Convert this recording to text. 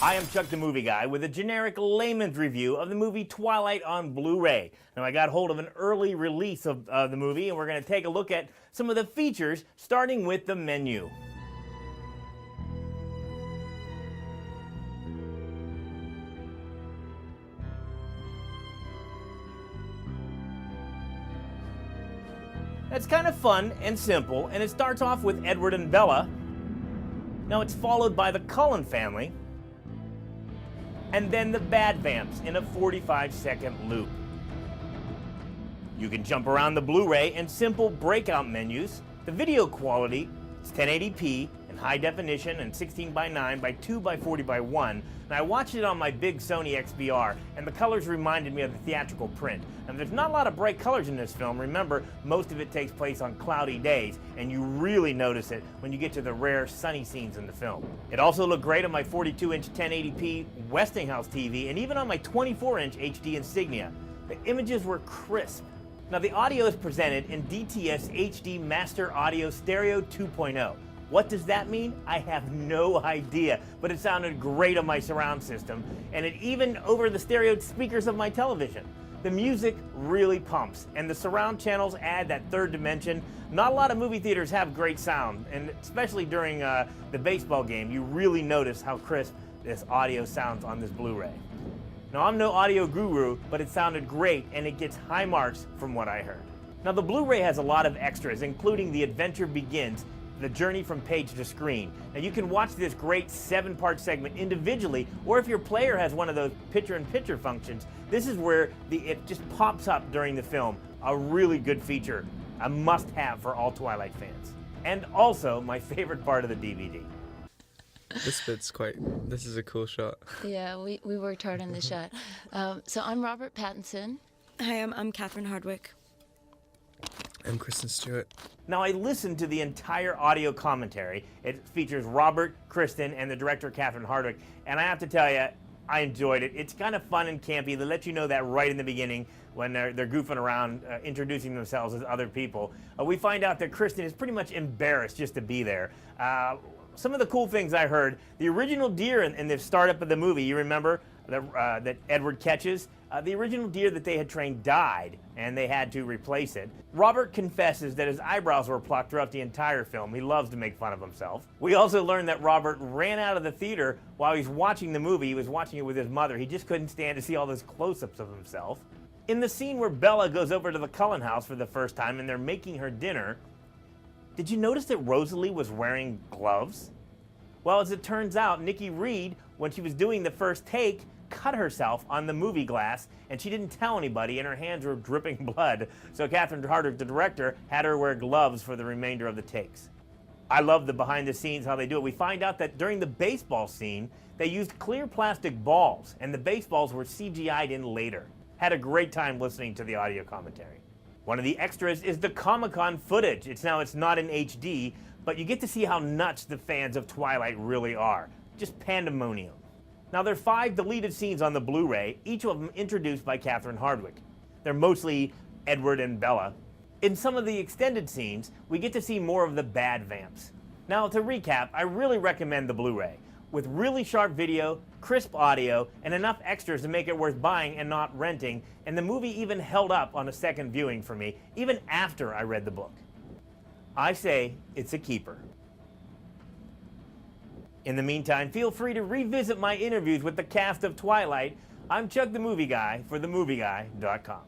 I am Chuck the Movie Guy with a generic layman's review of the movie Twilight on Blu-ray. Now, I got hold of an early release of the movie, and we're going to take a look at some of the features, starting with the menu. It's kind of fun and simple, and it starts off with Edward and Bella. Now it's followed by the Cullen family, and then the Bad Vamps in a 45-second loop. You can jump around the Blu-ray in simple breakout menus. The video quality is 1080p in high definition and 16:9 by 2 by 40 by 1. And I watched it on my big Sony XBR, and the colors reminded me of the theatrical print. And there's not a lot of bright colors in this film. Remember, most of it takes place on cloudy days, and you really notice it when you get to the rare sunny scenes in the film. It also looked great on my 42-inch 1080p Westinghouse TV, and even on my 24-inch HD Insignia. The images were crisp. Now, the audio is presented in DTS HD Master Audio Stereo 2.0. What does that mean? I have no idea, but it sounded great on my surround system, and it even over the stereo speakers of my television. The music really pumps, and the surround channels add that third dimension. Not a lot of movie theaters have great sound, and especially during the baseball game, you really notice how crisp this audio sounds on this Blu-ray. Now, I'm no audio guru, but it sounded great, and it gets high marks from what I heard. Now, the Blu-ray has a lot of extras, including The Adventure Begins, the journey from page to screen. Now, you can watch this great 7-part segment individually, or if your player has one of those picture-in-picture functions, this is where it just pops up during the film. A really good feature, a must-have for all Twilight fans. And also, my favorite part of the DVD. This is a cool shot. Yeah, we worked hard on this shot. So I'm Robert Pattinson. Hi, I'm Catherine Hardwicke. I'm Kristen Stewart. Now, I listened to the entire audio commentary. It features Robert, Kristen, and the director, Catherine Hardwicke, and I have to tell you, I enjoyed it. It's kind of fun and campy. They let you know that right in the beginning when they're goofing around, introducing themselves as other people. We find out that Kristen is pretty much embarrassed just to be there. Some of the cool things I heard, the original deer in the startup of the movie, you remember, that Edward catches? The original deer that they had trained died, and they had to replace it. Robert confesses that his eyebrows were plucked throughout the entire film. He loves to make fun of himself. We also learned that Robert ran out of the theater while he's watching the movie. He was watching it with his mother. He just couldn't stand to see all those close-ups of himself. In the scene where Bella goes over to the Cullen house for the first time and they're making her dinner, did you notice that Rosalie was wearing gloves? Well, as it turns out, Nikki Reed, when she was doing the first take, cut herself on the movie glass, and she didn't tell anybody, and her hands were dripping blood. So Catherine Hardwicke, the director, had her wear gloves for the remainder of the takes. I love the behind the scenes, how they do it. We find out that during the baseball scene, they used clear plastic balls, and the baseballs were CGI'd in later. Had a great time listening to the audio commentary. One of the extras is the Comic-Con footage. It's not in HD, but you get to see how nuts the fans of Twilight really are. Just pandemonium. Now, there are 5 deleted scenes on the Blu-ray, each of them introduced by Catherine Hardwicke. They're mostly Edward and Bella. In some of the extended scenes, we get to see more of the Bad Vamps. Now, to recap, I really recommend the Blu-ray. With really sharp video, crisp audio, and enough extras to make it worth buying and not renting, and the movie even held up on a second viewing for me, even after I read the book. I say it's a keeper. In the meantime, feel free to revisit my interviews with the cast of Twilight. I'm Chuck the Movie Guy for TheMovieGuy.com.